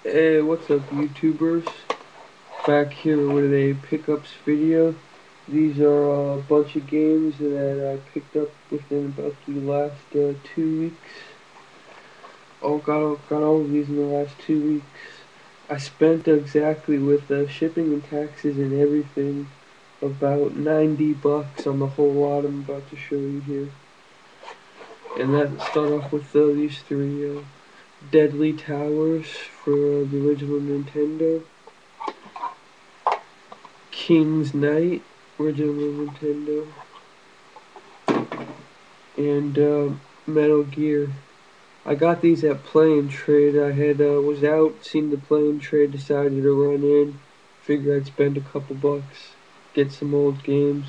Hey, what's up, YouTubers? Back here with a pickups video. These are a bunch of games that I picked up within about the last 2 weeks. Got all of these in the last 2 weeks. I spent exactly with shipping and taxes and everything about $90 on the whole lot I'm about to show you here. And that start off with these three Deadly Towers for the original Nintendo. King's Knight, original Nintendo, and Metal Gear. I got these at Play and Trade. I had was out, seen the Play and Trade, decided to run in, figure I'd spend a couple bucks, get some old games.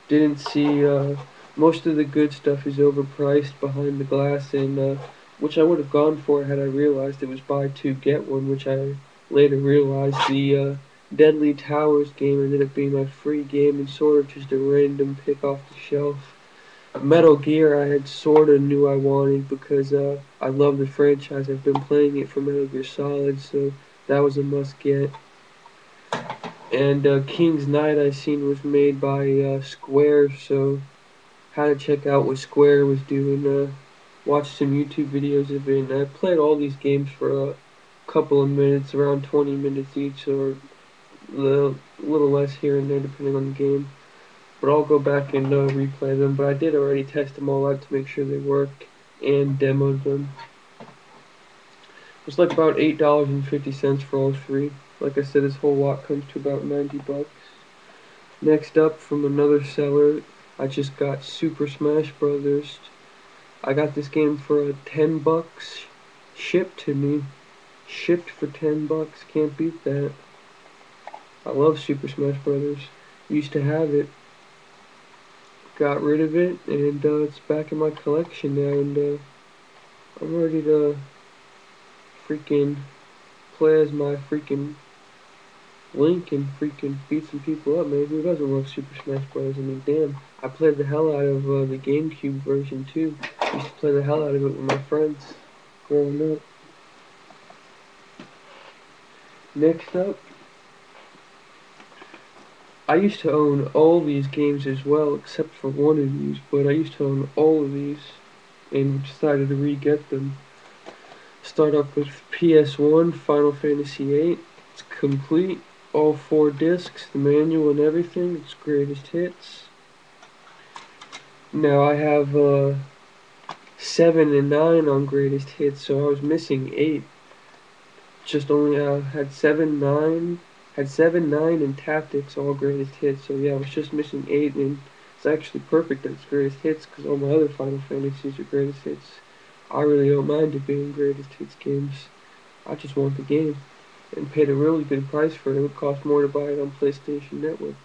Didn't see most of the good stuff is overpriced behind the glass, and which I would have gone for had I realized it was buy two get one, which I later realized the Deadly Towers game ended up being my free game and sort of just a random pick off the shelf. Metal Gear I had sort of knew I wanted because I love the franchise. I've been playing it for Metal Gear Solid, so that was a must get. And King's Knight I seen was made by Square, so had to check out what Square was doing. Watched some YouTube videos of it, and I played all these games for a couple of minutes, around 20 minutes each, or a little less here and there depending on the game. But I'll go back and replay them. But I did already test them all out to make sure they work and demoed them. It was like about $8.50 for all three. Like I said, this whole lot comes to about $90. Next up, from another seller, I just got Super Smash Brothers. I got this game for $10 shipped to me. Shipped for $10. Can't beat that. I love Super Smash Brothers. Used to have it. Got rid of it, and it's back in my collection now, and I'm ready to freaking play as my freaking Link and freaking beat some people up, man. Who doesn't love Super Smash Bros? I mean, damn. I played the hell out of the GameCube version, too. Used to play the hell out of it with my friends growing up. Next up, I used to own all these games as well, except for one of these, but I used to own all of these and decided to re-get them. Start up with PS1, Final Fantasy VIII. It's complete, all 4 discs, the manual and everything. It's greatest hits. Now I have 7 and 9 on greatest hits, so I was missing 8. Just only had 7, 9, and Tactics all greatest hits. So yeah, I was just missing 8, and it's actually perfect that it's greatest hits because all my other Final Fantasies are greatest hits. I really don't mind it being greatest hits games. I just want the game, and paid a really good price for it. It would cost more to buy it on PlayStation Network.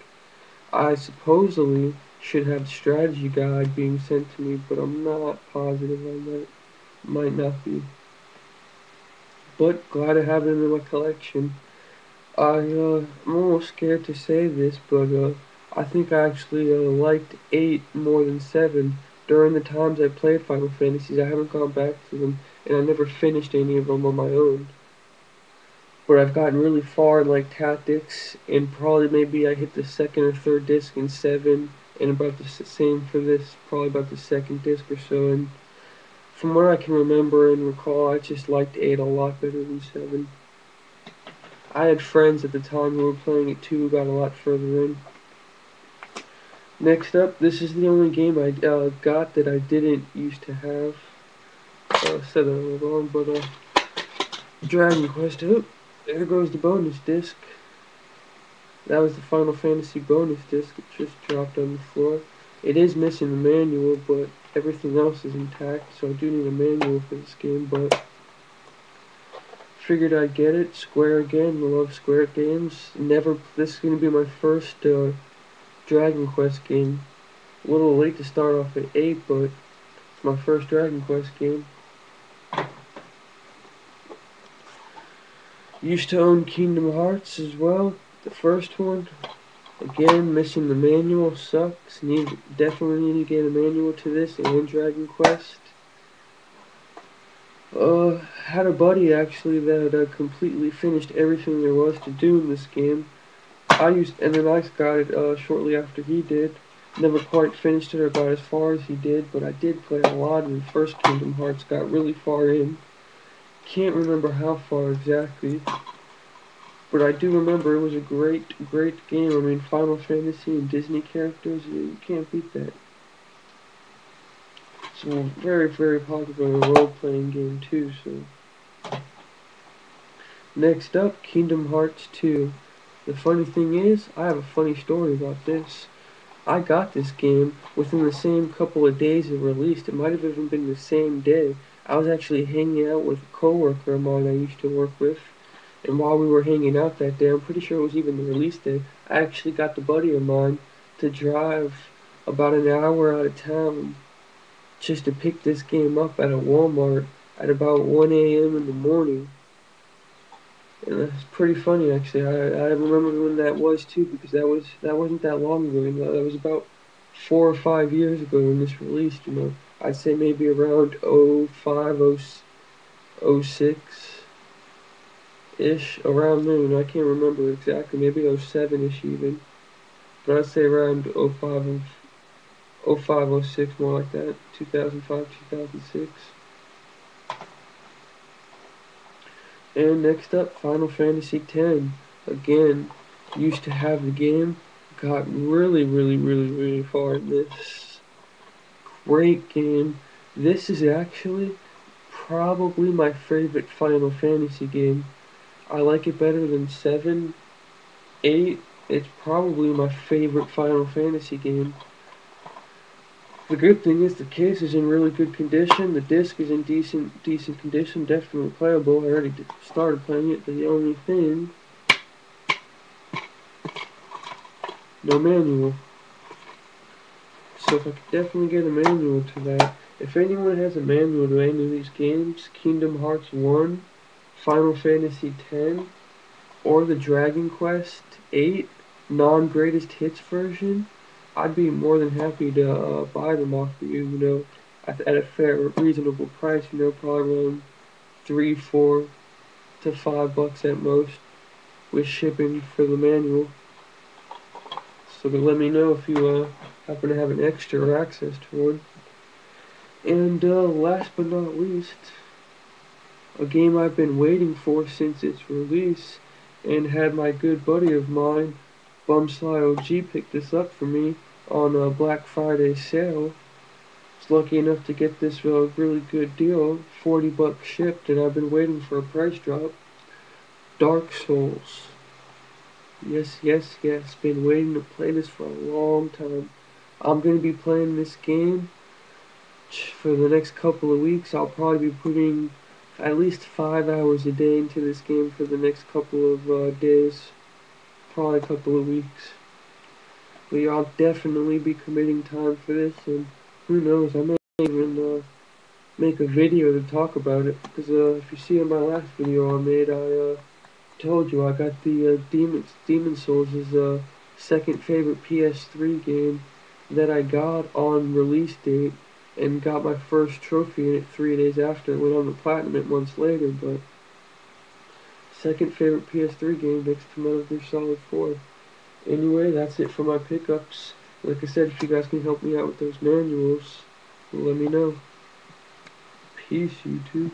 I supposedly should have the strategy guide being sent to me, but I'm not positive on that. Might not be. But glad to have it in my collection. I'm almost scared to say this, but I think I actually liked 8 more than 7. During the times I played Final Fantasies, I haven't gone back to them, and I never finished any of them on my own. But I've gotten really far in like Tactics, and probably maybe I hit the second or third disc in 7, and about the same for this, probably about the second disc or so. And from what I can remember and recall, I just liked 8 a lot better than 7. I had friends at the time who were playing it too, who got a lot further in. Next up, this is the only game I got that I didn't used to have. Said that a little wrong, but Dragon Quest. Oh, there goes the bonus disc. That was the Final Fantasy bonus disc. It just dropped on the floor. It is missing the manual, but everything else is intact, so I do need a manual for this game, but figured I'd get it. Square again. I love Square games. This is going to be my first Dragon Quest game. A little late to start off at 8, but it's my first Dragon Quest game. Used to own Kingdom Hearts as well, the first one. Again, missing the manual sucks. Definitely need to get a manual to this and Dragon Quest. Had a buddy actually that completely finished everything there was to do in this game. And then I got it shortly after he did. Never quite finished it or got as far as he did, but I did play a lot in the first Kingdom Hearts. Got really far in. Can't remember how far exactly, but I do remember it was a great, great game. I mean, Final Fantasy and Disney characters, you can't beat that. It's a very, very popular role-playing game too. So next up, Kingdom Hearts 2. The funny thing is, I have a funny story about this. I got this game within the same couple of days it released. It might have even been the same day. I was actually hanging out with a coworker of mine I used to work with, and while we were hanging out that day, I'm pretty sure it was even the release day, I actually got the buddy of mine to drive about an hour out of town just to pick this game up at a Walmart at about 1 a.m. in the morning. And that's pretty funny actually. I remember when that was too because that wasn't that long ago. That was about 4 or 5 years ago when this released. I'd say maybe around 05, 06 ish, around then. I can't remember exactly. Maybe 07 ish even. But I'd say around 05, 06, more like that. 2005, 2006. And next up, Final Fantasy X. Again, used to have the game, got really, really, really, really far in this. Great game. This is actually probably my favorite Final Fantasy game. I like it better than 7, 8. It's probably my favorite Final Fantasy game. The good thing is the case is in really good condition. The disc is in decent condition, definitely playable. I already started playing it. The only thing, no manual. So if I could definitely get a manual to that. If anyone has a manual to any of these games, Kingdom Hearts 1, Final Fantasy X, or the Dragon Quest 8 non-greatest hits version, I'd be more than happy to buy them off of you, at a fair, reasonable price, probably around 3, 4 to $5 at most, with shipping for the manual. So let me know if you happen to have an extra or access to one. And last but not least, a game I've been waiting for since its release, and had my good buddy of mine, Bumsly OG, pick this up for me on a Black Friday sale. I was lucky enough to get this really good deal, $40 shipped, and I've been waiting for a price drop. Dark Souls. Yes, yes, yes. Been waiting to play this for a long time. I'm going to be playing this game for the next couple of weeks. I'll probably be putting at least 5 hours a day into this game for the next couple of days, probably a couple of weeks. But yeah, I'll definitely be committing time for this, and who knows, I may even make a video to talk about it. Because if you see in my last video I made, I told you I got the Demon Souls is second favorite PS3 game that I got on release date, and got my first trophy in it 3 days after. It went on the platinum it months later, but second favorite PS3 game next to Metal Gear Solid 4. Anyway, that's it for my pickups. Like I said, if you guys can help me out with those manuals, let me know. Peace, YouTube.